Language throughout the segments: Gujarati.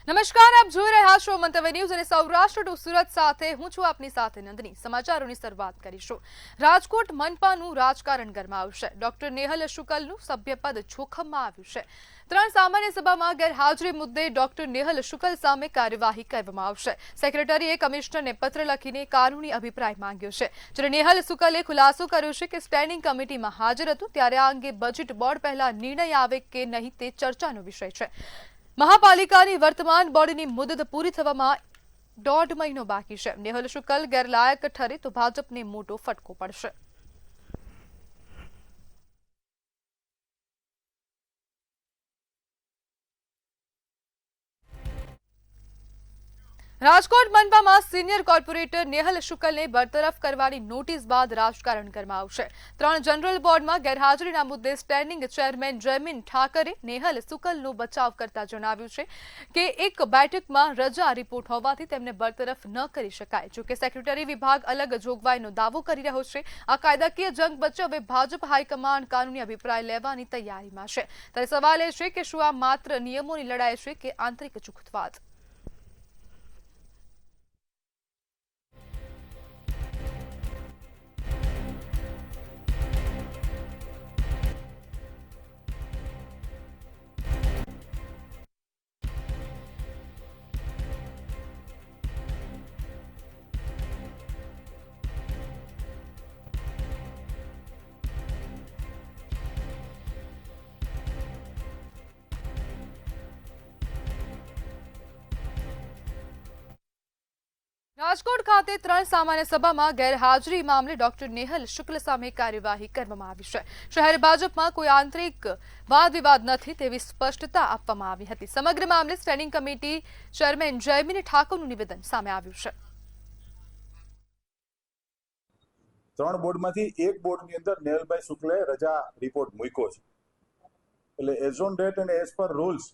નમસ્કાર, આપ જોઈ રહ્યા છો મંતવ્ય ન્યૂઝ અને સૌરાષ્ટ્ર ટુ સુરત સાથે હું છું આપની સાથે નંદની। સમાચારોની શરૂઆત કરીશું। રાજકોટ મનપાનું રાજકારણ ગરમાવશે। ડોક્ટર નેહલ શુકલનું સભ્યપદ જોખમમાં આવ્યું છે। ત્રણ સામાન્ય સભામાં ગેરહાજરી મુદ્દે ડોક્ટર નેહલ શુકલ સામે કાર્યવાહી કરવામાં આવશે। સેક્રેટરીએ કમિશનરને પત્ર લખીને કાનૂની અભિપ્રાય માંગ્યો છે। જ્યારે નેહલ શુકલે ખુલાસો કર્યો છે કે સ્ટેન્ડિંગ કમિટીમાં હાજર હતું ત્યારે આ અંગે બજેટ બોર્ડ પહેલા નિર્ણય આવે કે નહીં તે ચર્ચાનો વિષય છે। महापालिकाની वर्तमान बोर्डनी मुदत पूरी थवामां 1.5 महीनो बाकी है। नेहल शुकल गैरलायक ठरे तो भाजपने मोटो फटको पड़शे। राजकोट मनपा में सीनियर कॉर्पोरेटर नेहल शुकल ने बरतरफ करवानी नोटिस बाद राजकारण गरमावशे। त्रण जनरल बोर्ड में गैरहाजरीना मुद्दे स्टेन्डिंग चेरमेन जयमीन ठाकरे नेहल शुकलनो बचाव करता जणाव्युं छे के एक बैठक में रजा रिपोर्ट होवाथी तेमने बरतरफ न करी शकाय। जो कि सेक्रेटरी विभाग अलग जोगवाईनो दावो करी रह्यो छे। आ कायदाकीय जंग वच्चे हवे भाजप हाईकमांड कानूनी अभिप्राय लेवानी तैयारीमां छे। त्यारे सवाल ए छे के शुं आ मात्र नियमोनी लड़ाई छे के आंतरिक जुगतवाद। राजकोट खाते त्रण सामान्य सभा में गैरहाजरी मामले डॉक्टर नेहल शुक्ल सामे कार्यवाही करवामां आवी छे। शहर भाजप में कोई आंतरिक वाद विवाद नहीं तेवी स्पष्टता आपवामां आवी हती। समग्र मामले स्टेन्डिंग कमिटी चेरमेन जयमीन ठाकरनुं निवेदन सामे आव्युं छे। त्रण बोर्डमांथी एक बोर्डनी अंदर नेहलभाई शुक्ले रजा रिपोर्ट मूक्यो छे। એટલે એઝ ઓન ડેટ અને એઝ પર રૂલ્સ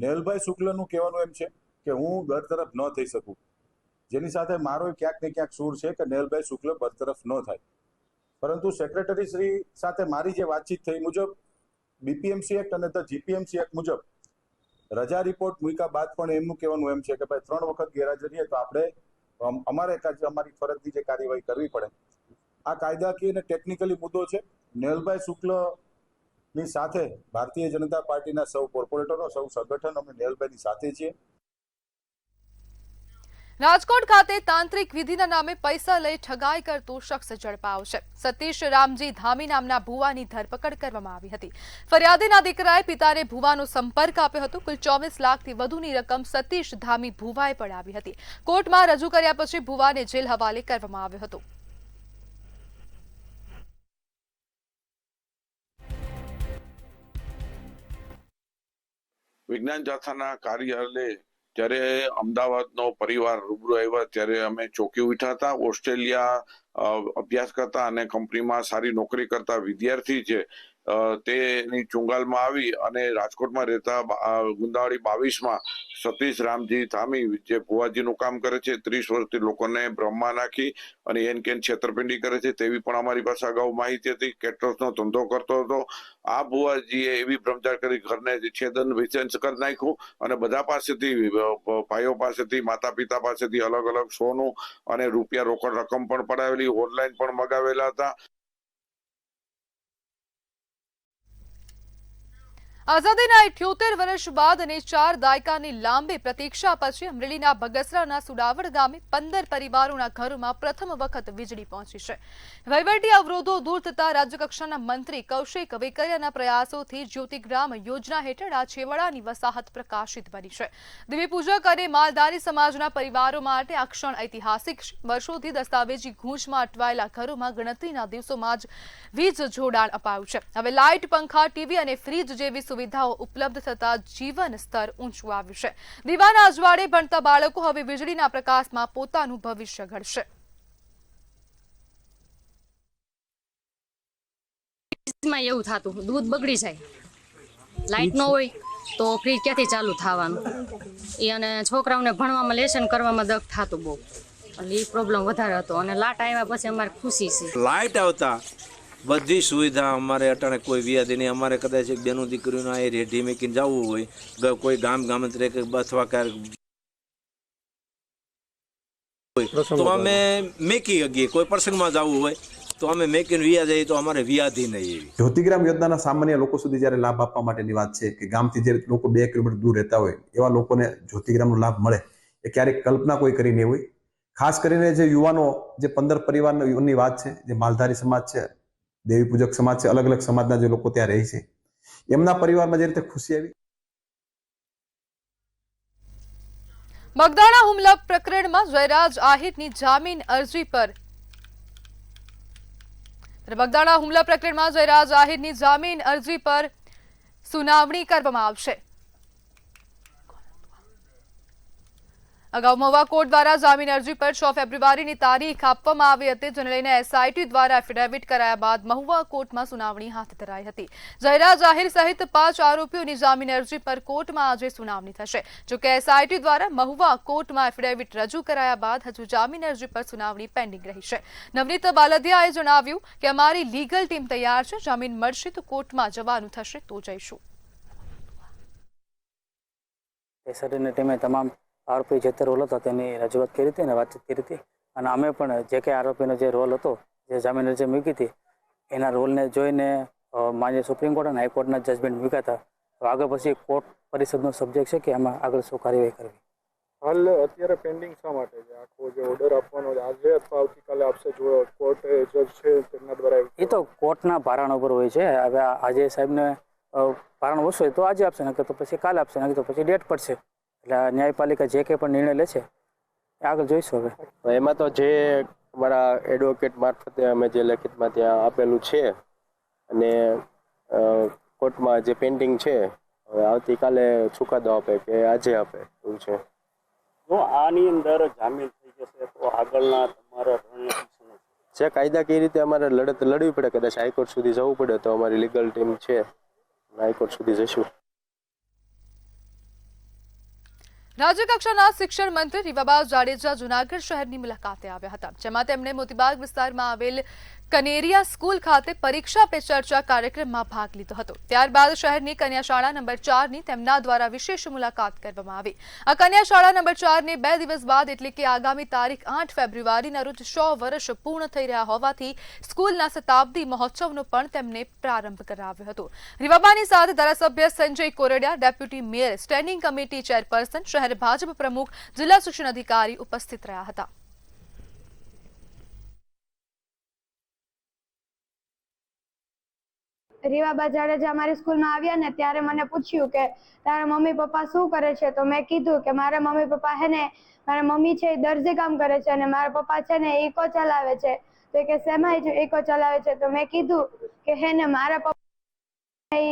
નેહલભાઈ શુક્લનું કહેવાનું એમ છે કે હું બરતરફ ન થઈ શકું, જેની સાથે મારો ક્યાંક ને ક્યાંક સૂર છે કે નેહલભાઈ શુક્લ બરતરફ ન થાય। પરંતુ સેક્રેટરી શ્રી સાથે મારી જે વાતચીત થઈ મુજબ બીપીએમસી એક્ટ અને જીપીએમસી એક્ટ મુજબ રજા રિપોર્ટ મૂક્યા બાદ પણ એમનું કહેવાનું એમ છે કે ભાઈ 3 વખત ગેરહાજરી તો આપણે અમારી ફરજની જે કાર્યવાહી કરવી પડે। આ કાયદાકીય અને ટેકનિકલી મુદ્દો છે। નેહલભાઈ શુક્લની સાથે ભારતીય જનતા પાર્ટીના સૌ કોર્પોરેટરો સૌ સંગઠન અમે નેહલભાઈની સાથે છીએ। राजकोट खाते तांत्रिक विधिना नामे पैसा लई ठगाई करतो शख्स झड़पायो छे। सतीश रामजी धामी नामना भुवानी धरपकड़ करवामां आवी हती। फरियादीना दीकराए पिताने भुवानो संपर्क आप्यो हतो। कुल 24 लाखथी वधुनी रकम सतीश धामी भुवाए पडावी हती। कोर्टमां रजू कर्या पछी भुवाने जेल हवाले करवामां आव्यो हतो। विज्ञान जाथाना कार्यालय ત્યારે અમદાવાદનો પરિવાર રૂબરૂ આવ્યા ત્યારે અમે ચોંકી ઉઠ્યા હતા। ઓસ્ટ્રેલિયા અભ્યાસ કરતા અને કંપનીમાં સારી નોકરી કરતા વિદ્યાર્થી છે તેની ચુંગાલમાં આવી અને રાજકોટમાં રહેતા ગુંદાવાડી 22માં સતીશ રામજી ધામી જે ભુવાજીનું કામ કરે છે 30 વર્ષથી લોકોને ભ્રમમાં નાખી અને એન કેન છેતરપિંડી કરે છે તેવી પણ અમારી પાસે અગાઉ માહિતી હતી। કેટરર્સનો ધંધો કરતો હતો। આ ભુવાજીએ એવી ભ્રમચાર કરી ઘરને છેદન વિછેદન કરી નાખ્યું અને બધા પાસેથી ભાઈઓ પાસેથી માતા પિતા પાસેથી અલગ અલગ સોનું અને રૂપિયા રોકડ રકમ પણ પડાવેલી, ઓનલાઈન પણ મગાવેલા હતા। आजादीना 78 वर्ष बाद અને 4 દાયકાની લાંબી પ્રતીક્ષા પછી અમરેલીના બગસરાના સુડાવડ ગામે 15 પરિવારોના ઘરોમાં પ્રથમ વખત વીજળી પહોંચી છે। વહીવટી અવરોધો દૂર થતા રાજ્યકક્ષાના મંત્રી કૌશિક વેકરિયાના પ્રયાસોથી જ્યોતિગ્રામ યોજના હેઠળ આ છેવાડાની વસાહત પ્રકાશિત બની છે। દેવીપૂજક અને માલધારી સમાજના પરિવારો માટે આ ક્ષણ ઐતિહાસિક છે। વર્ષોથી દસ્તાવેજી ગૂંચમાં અટવાયેલા ઘરોમાં ગણતરીના દિવસોમાં જ વીજ જોડાણ અપાયું છે। હવે લાઇટ, પંખા, ટીવી અને ફ્રીજ જેવી સુવિધાઓ ઉપલબ્ધ થતા જીવન સ્તર ઊંચું આવ્યું છે। દીવાના અજવાળે ભણતા બાળકો હવે વીજળીના પ્રકાશમાં પોતાનું ભવિષ્ય ઘડશે। માં એવું થાતું દૂધ બગડી જાય, લાઇટ ન હોય તો ફ્રીજ ક્યાંથી ચાલુ થવાનું એ અને છોકરાઓને ભણવામાં લેસન કરવામાં દખ થાતું બહુ એટલે એ પ્રોબ્લેમ વધારે હતો અને લાઇટ આવ્યા પછી અમારે ખુશી છે। લાઇટ આવતા બધી સુવિધા અમારે અટાણે કોઈ વ્યાધી નહીં. અમારે કદાચ એક બેનું દીકરીનું આ રેઢી મેકીને જવું હોય, કોઈ ગામંતરે કે અથવા ક્યાંક તો અમે મેકી શકીએ. કોઈ પ્રસંગમાં જવું હોય તો અમે મેકીને વ્યા જઈએ તો અમારે વ્યાધી નહીં એવી. જ્યોતિગ્રામ યોજનાના સામાન્ય લોકો સુધી જ્યારે લાભ આપવા માટેની વાત છે કે ગામથી જે લોકો 2 કિલોમીટર દૂર રહેતા હોય એવા લોકોને જ્યોતિગ્રામનો લાભ મળે એ ક્યારેક કલ્પના કોઈ કરી નહીં હોય. ખાસ કરીને જે યુવાનો, જે 15 પરિવારની વાત છે, જે માલધારી સમાજ છે, દેવી પૂજક સમાજ છે, અલગ અલગ સમાજના જે લોકો ત્યાં રહે છે, એમના પરિવારમાં જે રીતે ખુશી આવી. બગદાણા હુમલા પ્રકરણમાં જયરાજ આહિરની જામીન અરજી પર બગદાણા હુમલા પ્રકરણમાં જયરાજ આહિરની જામીન અરજી પર સુનાવણી કરવામાં આવશે. અગાઉ મહુવા કોર્ટ દ્વારા જામીન અરજી પર 6 ફેબ્રુઆરીની તારીખ આપવામાં આવી હતી, જેને લઈને એસઆઈટી દ્વારા એફિડેવિટ કરાયા બાદ મહુવા કોર્ટમાં સુનાવણી હાથ ધરાઈ હતી. જયરાજ આહિર સહિત 5 આરોપીઓની જામીન અરજી પર કોર્ટમાં આજે સુનાવણી થશે. જોકે એસઆઈટી દ્વારા મહુવા કોર્ટમાં એફિડેવિટ રજૂ કરાયા બાદ હજુ જામીન અરજી પર સુનાવણી પેન્ડિંગ રહી છે. નવનીત બાલદિયાએ જણાવ્યું કે અમારી લીગલ ટીમ તૈયાર છે, જામીન મળશે તો કોર્ટમાં જવાનું થશે તો જઈશું. એસઆઈટીની ટીમે તમામ આરોપી જે તે રોલ હતો તેની રજૂઆત કરી હતી અને વાતચીત કરી હતી, અને અમે પણ જે કંઈ આરોપીનો જે રોલ હતો, જે જામીન અરજી મૂકી હતી, એના રોલને જોઈને માન્ય સુપ્રીમ કોર્ટ અને હાઈકોર્ટના જજમેન્ટ મૂક્યા હતા. તો આગળ પછી કોર્ટ પરિષદનો સબ્જેક્ટ છે કે આમાં આગળ શું કાર્યવાહી કરવી. હાલ અત્યારે પેન્ડિંગ શા માટે છે? આખો જે ઓર્ડર આપવાનો આજે અથવા આવતીકાલે આપશે, જો કોર્ટ જજ છે તેમના દ્વારા? એ તો કોર્ટના ભારણ ઉપર હોય છે. હવે આજે સાહેબને ભારણ ઓછું હોય તો આજે આપશે, નકર તો પછી કાલે આપશે, નકર તો પછી ડેટ પડશે. એટલે ન્યાયપાલિકા જે કંઈ પણ નિર્ણય લે છે એ આગળ જોઈશું. હવે એમાં તો જે અમારા એડવોકેટ મારફતે અમે જે લેખિતમાં ત્યાં આપેલું છે અને કોર્ટમાં જે પેન્ડિંગ છે, હવે આવતીકાલે ચુકાદો આપે કે આજે આપે એવું છે. જો આની અંદર જામીન થઈ જશે તો આગળના તમારા રણનીતિ જે કાયદાકીય રીતે અમારે લડત લડવી પડે, કદાચ હાઈકોર્ટ સુધી જવું પડે તો અમારી લીગલ ટીમ છે, હાઈકોર્ટ સુધી જઈશું. રાજ્યકક્ષાના શિક્ષણ મંત્રી રીવાબા જાડેજા જૂનાગઢ શહેરની મુલાકાતે આવ્યા હતા, જેમાં તેમણે મોતીબાગ વિસ્તારમાં આવેલ કનેરિયા સ્કૂલ ખાતે પરીક્ષા પે ચર્ચા કાર્યક્રમમાં ભાગ લીધો હતો. ત્યારબાદ શહેરની કન્યા શાળા નંબર 4ની તેમના દ્વારા વિશેષ મુલાકાત કરવામાં આવી. આ કન્યા શાળા નંબર 4ને 2 દિવસ બાદ એટલે કે આગામી તારીખ 8 ફેબ્રુઆરીના રોજ 100 વર્ષ પૂર્ણ થઈ રહ્યા હોવાથી સ્કૂલના શતાબ્દી મહોત્સવનો પણ તેમને પ્રારંભ કરાવ્યો હતો. રીવાબાની સાથે ધારાસભ્ય Sanjay Kordia, deputy mayor, standing committee chairperson, શહેર ભાજપ પ્રમુખ, જિલ્લા શિક્ષણ અધિકારી ઉપસ્થિત રહ્યા હતા. રીવાબા જાડેજા અમારી સ્કૂલમાં આવ્યા ને ત્યારે મને પૂછ્યું કે તારા મમ્મી પપ્પા શું કરે છે? તો મેં કીધું કે મારા મમ્મી પપ્પા હે ને, મારા મમ્મી છે એ દરજી કામ કરે છે અને મારા પપ્પા છે ને ઇકો ચલાવે છે. તો કે શેમાં ઇકો ચલાવે છે? તો મેં કીધું કે હે ને મારા પપ્પા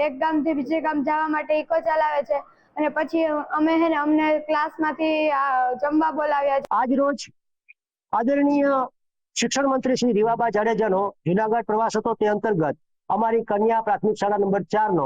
એક ગામથી બીજે ગામ જવા માટે ઇકો ચલાવે છે. અને પછી અમે હે ને અમને ક્લાસમાંથી જમવા બોલાવ્યા છે. આજ રોજ આદરણીય શિક્ષણ મંત્રી શ્રી રીવાબા જાડેજાનો જૂનાગઢ પ્રવાસ હતો, તે અંતર્ગત અમારી કન્યા પ્રાથમિક શાળા નંબર 4નો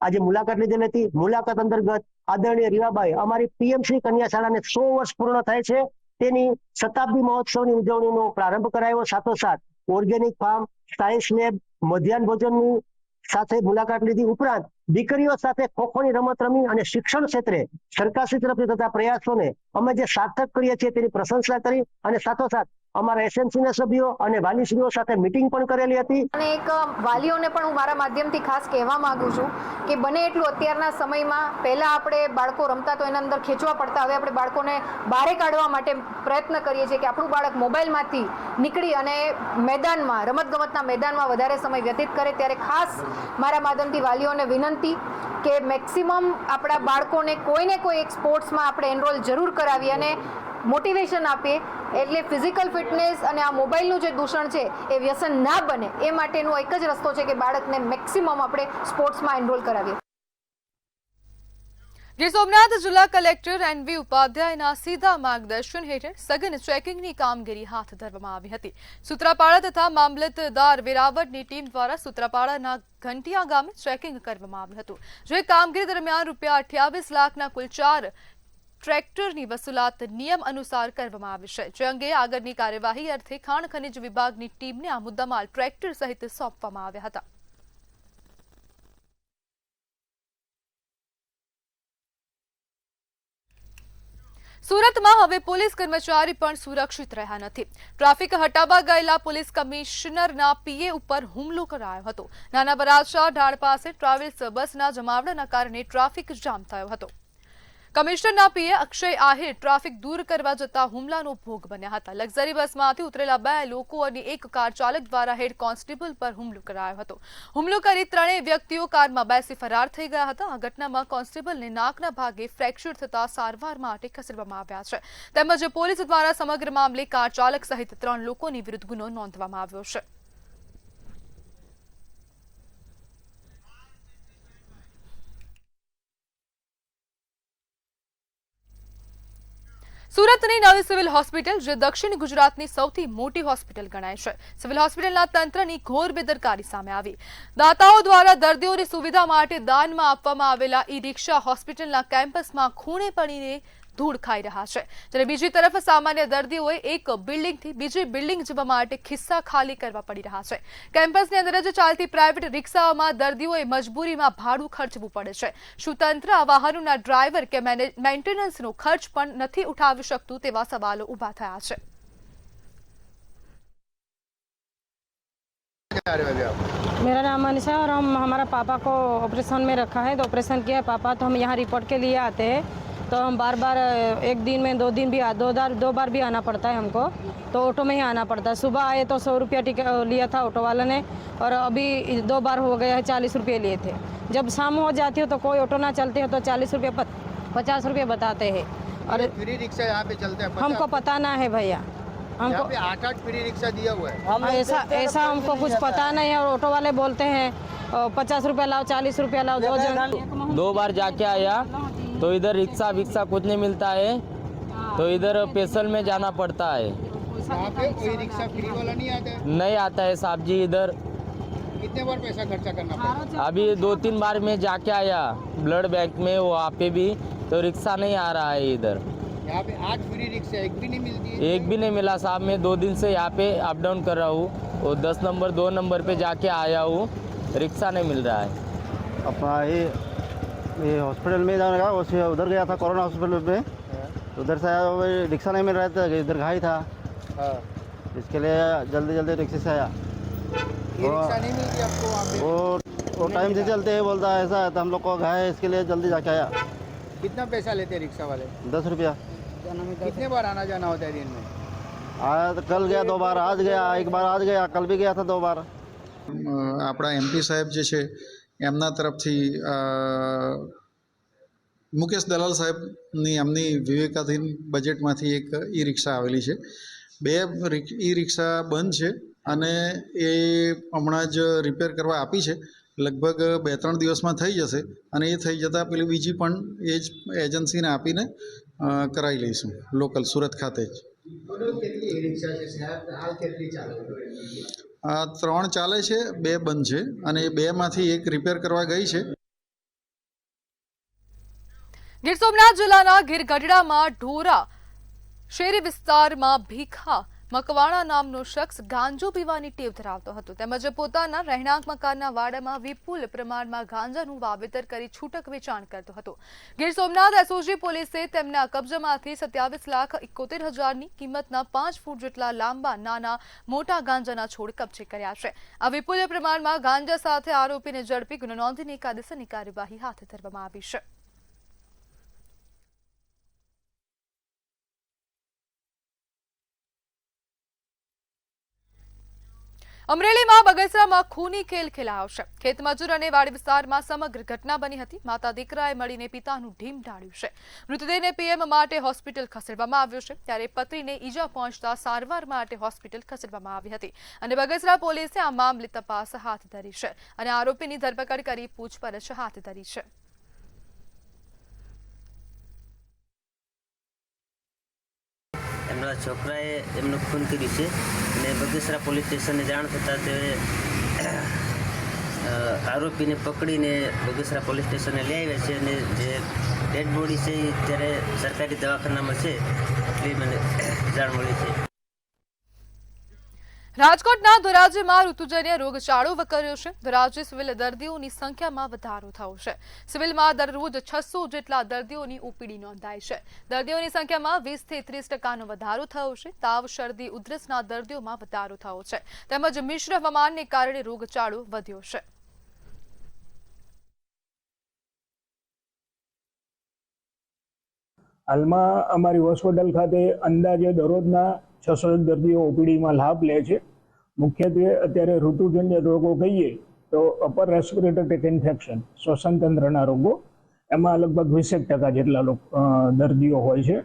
આજે મુલાકાત લીધેલી હતી. મુલાકાત અંતર્ગત આદરણીય રીવાબાઈ અમારી પીએમશ્રી કન્યા શાળાને 100 વર્ષ પૂર્ણ થાય છે તેની શતાબ્દી મહોત્સવની ઉજવણીનો પ્રારંભ કરાયો. સાથોસાથ ઓર્ગેનિક ફાર્મ, સાયન્સ લેબ, મધ્યાહન ભોજનની સાથે મુલાકાત લીધી. ઉપરાંત દીકરીઓ સાથે ખોખોની રમત રમી અને શિક્ષણ ક્ષેત્રે સરકારશ્રી તરફથી થતા પ્રયાસોને અમે જે સાર્થક કરીએ છીએ તેની પ્રશંસા કરી અને સાથોસાથ અમારા એસએમસીના સભ્યો અને વાલીશ્રીઓ સાથે મીટિંગ પણ કરેલી હતી. અને એક વાલીઓને પણ હું મારા માધ્યમથી ખાસ કહેવા માંગુ છું કે બને એટલું અત્યારના સમયમાં, પહેલા આપણે બાળકો રમતા તો એના અંદર ખેંચવા પડતા, હવે આપણે બાળકોને બહાર કાઢવા માટે પ્રયત્ન કરીએ છીએ કે આપણું બાળક મોબાઈલમાંથી નીકળી અને મેદાનમાં, રમતગમતના મેદાનમાં વધારે સમય વ્યતીત કરે. ત્યારે ખાસ મારા માધ્યમથી વાલીઓને વિનંતી કે મેક્સિમમ આપણા બાળકોને કોઈને કોઈ એક સ્પોર્ટ્સમાં આપણે એનરોલ જરૂર કરાવીએ અને મોટિવેશન આપીએ, એટલે ફિઝિકલ ફિટનેસ અને આ મોબાઈલનું જે દૂષણ છે એ વ્યસન ના બને એ માટેનો એક જ રસ્તો છે કે બાળકને મેક્સિમમ આપણે સ્પોર્ટ્સમાં એનરોલ કરાવીએ. ગીર સોમનાથ જિલ્લા કલેક્ટર એનવી ઉપાધ્યાયના સીધા માર્ગદર્શન હેઠળ સઘન ચેકિંગની કામગીરી હાથ ધરવામાં આવી હતી. સૂત્રાપાડા તથા મામલતદાર વેરાવળની ટીમ દ્વારા સૂત્રાપાડાના ઘંટિયા ગામે ચેકિંગ કરવામાં આવ્યું હતું. જે કામગીરી દરમિયાન રૂપિયા 28 લાખના કુલ 4 ટ્રેક્ટરની વસૂલાત નિયમ અનુસાર કરવામાં આવી છે, જે અંગે આગળની કાર્યવાહી અર્થે ખાણ ખનિજ વિભાગની ટીમને આ મુદ્દામાલ ટ્રેક્ટર સહિત સોંપવામાં આવ્યા હતા. સુરતમાં હવે પોલીસ કર્મચારી પણ સુરક્ષિત રહ્યા નથી. ટ્રાફિક હટાવવા ગયેલા પોલીસ કમિશનરના પીએ ઉપર હુમલો કરાયો હતો. નાના વરાછા ઢાળ પાસે ટ્રાવેલ્સ બસના જમાવડાના કારણે ટ્રાફિક જામ થયો હતો. કમિશનરના પીએ અક્ષય આહિર ટ્રાફિક દૂર કરવા જતા હુમલાનો ભોગ બન્યા હતા. લક્ઝરી બસમાંથી ઉતરેલા 2 લોકો અને એક કાર ચાલક દ્વારા હેડ કોન્સ્ટેબલ પર હુમલો કરાયો હતો. હુમલો કરી 3 વ્યક્તિઓ કારમાં બેસી ફરાર થઈ ગયા હતા. આ ઘટનામાં કોન્સ્ટેબલને નાકના ભાગે ફ્રેક્ચર થતા સારવાર માટે ખસેડવામાં આવ્યા છે. તેમજ પોલીસ દ્વારા સમગ્ર મામલે કાર ચાલક સહિત 3 લોકોની વિરુદ્ધ ગુનો નોંધવામાં આવ્યો છે. સુરતની નવી સિવિલ હોસ્પિટલ, જે દક્ષિણ ગુજરાતની સૌથી મોટી હોસ્પિટલ ગણાય છે, સિવિલ હોસ્પિટલના તંત્રની ઘોર બેદરકારી સામે આવી. દાતાઓ દ્વારા દર્દીઓની સુવિધા માટે દાનમાં આપવામાં આવેલા ઈ-રિક્ષા હોસ્પિટલના કેમ્પસમાં ખૂણે પડીને ધૂળ ખાઈ રહ્યા છે, જ્યારે બીજી તરફ સામાન્ય દર્દીઓએ એક બિલ્ડિંગથી બીજી બિલ્ડિંગ જવા માટે ખિસ્સા ખાલી કરવા પડી રહ્યા છે. કેમ્પસની અંદર જ ચાલતી પ્રાઇવેટ રિક્ષાઓમાં દર્દીઓએ મજબૂરીમાં ભાડું ખર્ચવું પડે છે. શું તંત્ર આ વાહનોના ડ્રાઈવર કે મેન્ટેનન્સનો ખર્ચ પણ નથી ઉઠાવી શકતું તેવા સવાલો ઉભા થયા છે. मेरा नाम मनीषा और हमारा पापा को ऑपरेशन में रखा है, तो ऑपरेशन किया है पापा, तो हम यहाँ रिपोर्ट के लिए आते हैं, तो हम बार बार एक दिन में 2 दिन भी 2 बार भी आना पड़ता है हमको, तो ऑटो में ही आना पड़ता है. सुबह आए तो 100 रुपया टिकट लिया था ऑटो वाले ने, और अभी 2 बार हो गया है 40 रुपये लिए थे. जब शाम हो जाती हो तो कोई ऑटो ना चलते हो तो 40 रुपये 50 रुपये बताते हैं. और फ्री रिक्शा यहाँ पे चलते हैं, हमको पता ना है भैया, हमको 8 फ्री रिक्शा दिया हुआ है. ऐसा हमको कुछ पता नहीं है. और ऑटो वाले बोलते हैं 50 रुपया लाओ, 40 रुपया लाओ. 2 बार जाके आया तो इधर रिक्शा विक्शा कुछ नहीं मिलता है, तो इधर स्पेशल में जाना पड़ता है. यहाँ पे कोई रिक्शा फ्री वाला नहीं आता है? नहीं आता है साहब जी. इधर कितने बार पैसा खर्चा करना पड़ता है? अभी 2-3 बार में जाके आया ब्लड बैंक में, वहाँ पे भी तो रिक्शा नहीं आ रहा है इधर. यहाँ पे 8 फ्री रिक्शा एक भी नहीं मिलती है? एक भी नहीं मिला साहब. मैं 2 दिन से यहाँ पे अप डाउन कर रहा हूँ, और 10 नंबर 2 नंबर पे जाके आया हूँ, रिक्शा नहीं मिल रहा है. अपना ये हॉस्पिटल में जाने का, उसे उधर गया था कोरोना हॉस्पिटल में, उधर से आया, रिक्शा नहीं मिल रहा था, इधर घाई था, इसके लिए जल्दी जल्दी रिक्शे से आया. रिक्शा नहीं मिलती आपको वहाँ पे? वो टाइम से चलते हैं, बोलता है ऐसा है, तो हम लोग को घाय, इसके लिए जल्दी जाके आया. कितना पैसा लेते हैं रिक्शा वाले? 10 रुपया. कितने बार आना जाना होता है दिन में? आया तो कल गया 2 बार, आज गया 1 बार, आज गया, कल भी गया था 2 बार. આપણા એમપી સાહેબ જે છે એમના તરફથી મુકેશ દલાલ સાહેબની એમની વિવેકાધીન બજેટમાંથી એક ઈ રિક્ષા આવેલી છે. 2 ઈ રિક્ષા બંધ છે અને એ હમણાં જ રિપેર કરવા આપી છે. લગભગ 2-3 દિવસમાં થઈ જશે, અને એ થઈ જતાં પેલી બીજી પણ એ જ એજન્સીને આપીને કરાવી લઈશું લોકલ સુરત ખાતે જ. 3 ચાલે છે, 2 બંધ છે, અને એ 2માંથી એક રિપેર કરવા ગઈ છે. ગીર સોમનાથ જિલ્લાના ગીરગઢડામાં ઢોરા શેરી વિસ્તારમાં ભીખા મકવાણા નામનો શખ્સ ગાંજો પીવાની ટેવ ધરાવતો હતો, તેમજ પોતાના રહેણાંક મકાનના વાડામાં વિપુલ પ્રમાણમાં ગાંજાનું વાવેતર કરી છૂટક વેચાણ કરતો હતો. ગીર સોમનાથ એસઓજી પોલીસે તેમના કબજામાંથી 27,71,000ની કિંમતના 5 ફૂટ જેટલા લાંબા નાના મોટા ગાંજાના છોડ કબજે કર્યા છે. આ વિપુલ પ્રમાણમાં ગાંજા સાથે આરોપીને ઝડપી ગુનો નોંધીને કાયદેસરની કાર્યવાહી હાથ ધરવામાં આવી છે. અમરેલીમાં બગસરામાં ખૂની ખેલ ખેલાયો છે. ખેતમજૂર અને વાડી વિસ્તારમાં સમગ્ર ઘટના બની હતી. માતા દીકરાએ મળીને પિતાનું ઢીમ ઢાળ્યું છે. મૃતદેહને પીએમ માટે હોસ્પિટલ ખસેડવામાં આવ્યો છે, ત્યારે પત્નીને ઈજા પહોંચતા સારવાર માટે હોસ્પિટલ ખસેડવામાં આવી હતી, અને બગસરા પોલીસે આ મામલે તપાસ હાથ ધરી છે અને આરોપીની ધરપકડ કરી પૂછપરછ હાથ ધરી છે. એમના છોકરાએ એમનું ખૂન કર્યું છે, અને બગસરા પોલીસ સ્ટેશનને જાણ થતાં તે આરોપીને પકડીને બગસરા પોલીસ સ્ટેશને લઈ આવ્યા છે અને જે ડેડ બોડી છે એ અત્યારે સરકારી દવાખાનામાં છે એટલી મને જાણ મળી છે. રાજકોટના ધોરાજીમાં ઋતુજન્ય રોગચાળો વકર્યો છે. ધોરાજી સિવિલ દર્દીઓની સંખ્યામાં વધારો થયો છે. સિવિલમાં દરરોજ 600 જેટલા દર્દીઓની ઓપીડી નોંધાઈ છે. દર્દીઓની સંખ્યામાં 20 થી 30% વધારો થયો છે. તાવ, શરદી, ઉધરસના દર્દીઓમાં વધારો થયો છે તેમજ મિશ્ર હવામાનને કારણે રોગચાળો વધ્યો છે. હાલમાં અમારી હોસ્પિટલ ખાતે અંદાજે દરરોજના 600 દર્દીઓ ઓપીડીમાં લાભ લે છે. મુખ્યત્વે અત્યારે ઋતુજન્ય રોગો કહીએ તો અપર રેસ્પિરેટરી ઇન્ફેક્શન, શ્વસન તંત્રના રોગો, એમાં લગભગ 20% જેટલા દર્દીઓ હોય છે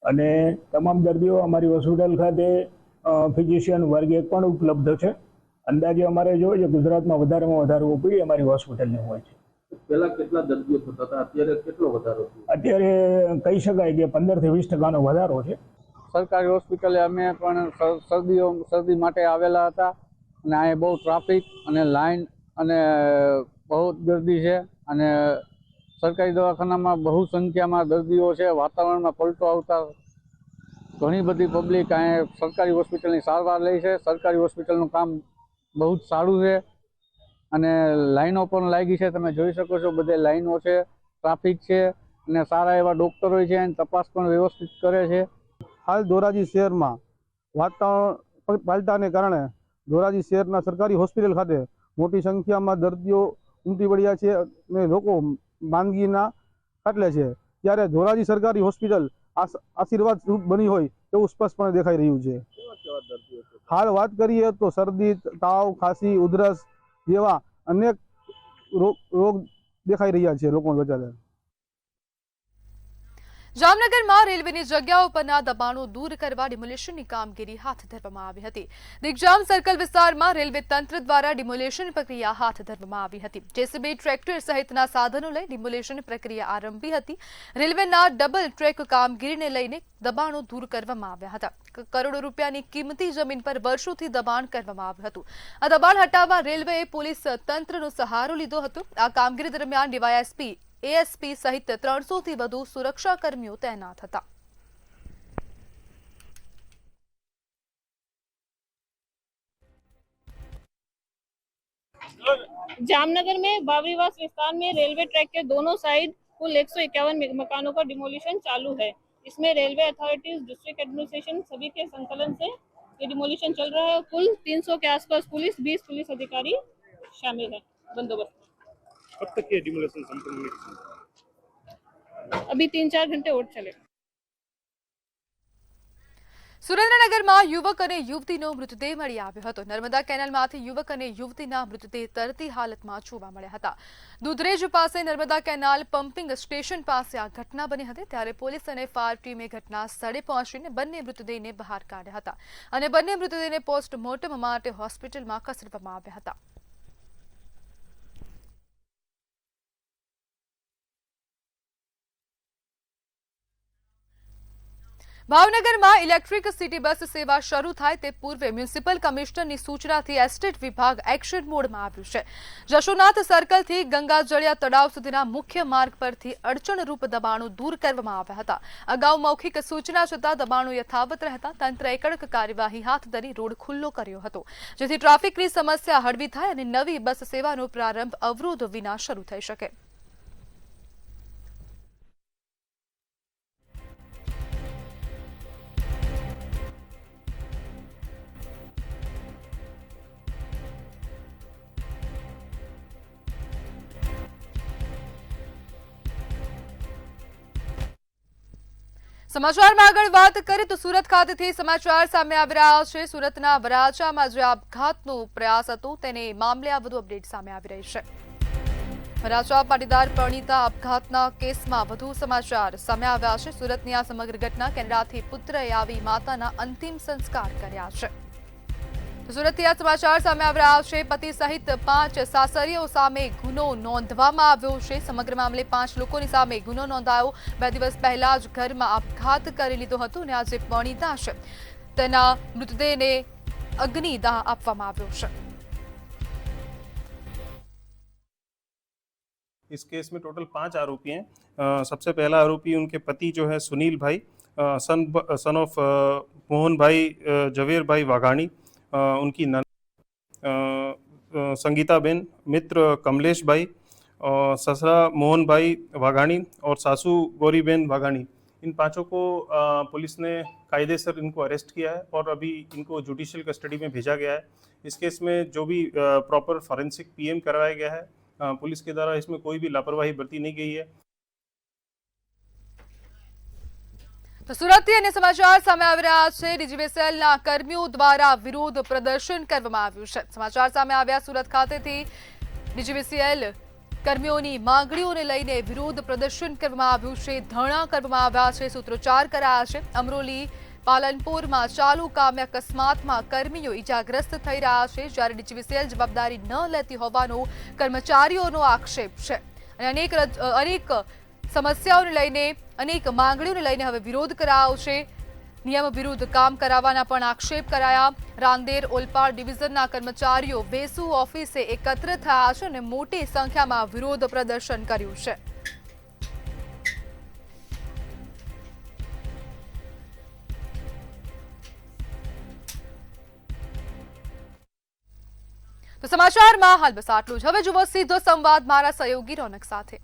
અને તમામ દર્દીઓ અમારી હોસ્પિટલ ખાતે ફિઝિશિયન વર્ગ 1 પણ ઉપલબ્ધ છે. અંદાજે અમારે જોઈએ ગુજરાતમાં વધારેમાં વધારે ઓપીડી અમારી હોસ્પિટલની હોય છે. પહેલા કેટલા દર્દીઓ થતા હતા, અત્યારે કેટલો વધારો થયો? અત્યારે કહી શકાય કે 15 થી 20% વધારો છે. સરકારી હોસ્પિટલે અમે પણ શરદી માટે આવેલા હતા અને અહીંયા બહુ ટ્રાફિક અને લાઈન અને બહુ ગર્દી છે અને સરકારી દવાખાનામાં બહુ સંખ્યામાં દર્દીઓ છે. વાતાવરણમાં પલટો આવતા ઘણી બધી પબ્લિક અહીંયા સરકારી હોસ્પિટલની સારવાર લે છે. સરકારી હોસ્પિટલનું કામ બહુ જ સારું છે અને લાઈનો પણ લાગી છે. તમે જોઈ શકો છો બધે લાઈનો છે, ટ્રાફિક છે અને સારા એવા ડૉક્ટરો છે અને તપાસ પણ વ્યવસ્થિત કરે છે. હાલ ધોરાજી શહેરમાં વાતાવરણ પલટાને કારણે ધોરાજી શહેરના સરકારી હોસ્પિટલ ખાતે મોટી સંખ્યામાં દર્દીઓ ઉમટી પડ્યા છે અને લોકો માંદગીના ખાટલે છે. ત્યારે ધોરાજી સરકારી હોસ્પિટલ આશીર્વાદ રૂપ બની હોય એવું સ્પષ્ટપણે દેખાઈ રહ્યું છે. હાલ વાત કરીએ તો શરદી, તાવ, ખાંસી, ઉધરસ જેવા અનેક રોગ દેખાઈ રહ્યા છે લોકો વચ્ચે. જામનગરમાં રેલવેની જગ્યાઓ પરના દબાણો દૂર કરવા ડિમોલેશનની કામગીરી હાથ ધરવામાં આવી હતી. દિગ્જામ સર્કલ વિસ્તારમાં રેલવે તંત્ર દ્વારા ડિમોલેશન પ્રક્રિયા હાથ ધરવામાં આવી હતી. જેસીબી, ટ્રેક્ટર સહિતના સાધનો લઈ ડિમોલેશન પ્રક્રિયા આરંભી હતી. રેલવેના ડબલ ટ્રેક કામગીરીને લઈને દબાણો દૂર કરવામાં આવ્યા હતા. કરોડો રૂપિયાની કિંમતી જમીન પર વર્ષોથી દબાણ કરવામાં આવ્યું હતું. આ દબાણ હટાવવા રેલવેએ પોલીસ તંત્રનો સહારો લીધો હતો. આ કામગીરી દરમિયાન ડીવાયએસપી, એએસપી સહિત 300 થી વધુ સુરક્ષા કર્મીઓ તૈનાત હતા. जामनगर में बाबरीवास विस्तार में रेलवे ट्रैक के दोनों साइड कुल 151 मकानों का डिमोलिशन चालू है. इसमें रेलवे अथॉरिटीज, डिस्ट्रिक्ट एडमिनिस्ट्रेशन सभी के संकलन से ये डिमोलिशन चल रहा है. कुल 300 के आसपास पुलिस, 20 पुलिस अधिकारी शामिल है बंदोबस्त. कब तक ये डिमोलिशन संपूर्ण अभी 3-4 घंटे और चलेगा. સુરેન્દ્રનગરમાં યુવક અને યુવતીનો મૃતદેહ મળી આવ્યો હતો. નર્મદા કેનાલમાંથી યુવક અને યુવતીના મૃતદેહ તરતી હાલતમાં જોવા મળ્યા હતા. દુધરેજ પાસે નર્મદા કેનાલ પમ્પિંગ સ્ટેશન પાસે આ ઘટના બની હતી. ત્યારે પોલીસ અને ફાયર ટીમે ઘટના સ્થળે પહોંચીને બંને મૃતદેહને બહાર કાઢ્યા હતા અને બંને મૃતદેહને પોસ્ટમોર્ટમ માટે હોસ્પિટલમાં ખસેડવામાં આવ્યા હતા. ભાવનગરમાં ઇલેક્ટ્રિક સિટી બસ સેવા શરૂ થાય તે પૂર્વે મ્યુનિસિપલ કમિશનરની સૂચનાથી એસ્ટેટ વિભાગ એક્શન મોડમાં આવ્યું છે. જશોનાથ સર્કલથી ગંગાજળિયા તળાવ સુધીના મુખ્ય માર્ગ પરથી અડચણરૂપ દબાણો દૂર કરવામાં આવ્યા હતા. અગાઉ મૌખિક સૂચના છતાં દબાણો યથાવત રહેતા તંત્રએ કડક કાર્યવાહી હાથ ધરી રોડ ખુલ્લો કર્યો હતો, જેથી ટ્રાફિકની સમસ્યા હળવી થાય અને નવી બસ સેવાનો પ્રારંભ અવરોધ વિના શરૂ થઈ શકે. સમાચારમાં આગળ વાત કરીએ તો સુરત ખાતેથી સમાચાર સામે આવી રહ્યા છે. સુરતના વરાછામાં જે આપઘાતનો પ્રયાસ હતો તેને મામલે આ વધુ અપડેટ સામે આવી રહી છે. વરાછા પાટીદાર પરિણીતા આપઘાતના કેસમાં વધુ સમાચાર સામે આવ્યા છે. સુરતની આ સમગ્ર ઘટના કેનેડાથી પુત્રએ આવી માતાના અંતિમ સંસ્કાર કર્યા છે. સુરતથી આ સમાચાર સામે આવી રહ્યા છે. પતિ સહિત 5 સાસરીઓ સામે ગુનો નોંધવામાં આવ્યો છે. સમગ્ર મામલે 5 લોકોની સામે ગુનો નોંધાયો. 2 દિવસ પહેલા જ ઘરમાં આપઘાત કરી લીધો હતો અને આજે પરિણીતા છે તેના મૃતદેહને અગ્નિદાહ આપવામાં આવ્યો છે. इस केस में टोटल 5 आरोपी हैं। सबसे पहला आरोपी उनके पति जो है सुनील भाई, सन ऑफ मोहन भाई जवेर भाई वाघाणी, उनकी संगीता बेन, मित्र कमलेश भाई, ससरा मोहन भाई वाघाणी और सासू गौरीबेन वाघाणी। इन पांचों को पुलिस ने कायदेसर इनको अरेस्ट किया है और अभी इनको जुडिशियल कस्टडी में भेजा गया है। इस केस में जो भी प्रॉपर फॉरेंसिक पीएम करवाया गया है, पुलिस के द्वारा इसमें कोई भी लापरवाही बरती नहीं गई है। તો સુરતથી અન્ય સમાચાર સામે આવી રહ્યા છે। ડીજીવીસીએલના કર્મીઓ દ્વારા વિરોધ પ્રદર્શન કરવામાં આવ્યું છે। સમાચાર સામે આવ્યા સુરત ખાતેથી ડીજીવીસીએલ કર્મીઓની માંગણીઓને લઈને વિરોધ પ્રદર્શન કરવામાં આવ્યું છે, ધરણા કરવામાં આવ્યા છે, સૂત્રોચ્ચાર કરાયા છે। અમરોલી પાલનપુરમાં ચાલુ કામે અકસ્માતમાં કર્મીઓ ઇજાગ્રસ્ત થઈ રહ્યા છે, જ્યારે ડીજીવીસીએલ જવાબદારી ન લેતી હોવાનો કર્મચારીઓનો આક્ષેપ છે અને અનેક સમસ્યાઓને લઈને અનેક માંગણીઓને લઈને હવે વિરોધ કરાયો છે। નિયમ વિરુદ્ધ કામ કરાવવાના પણ આક્ષેપ કરાયા। રાંદેર ઓલપાડ ડિવિઝનના કર્મચારીઓ વેસુ ઓફિસે એકત્ર થયા છે અને મોટી સંખ્યામાં વિરોધ પ્રદર્શન કર્યું છે। તો સમાચારમાં હાલ બસ આટલું જ। હવે જુઓ સીધો સંવાદ મારા સહયોગી રોનક સાથે।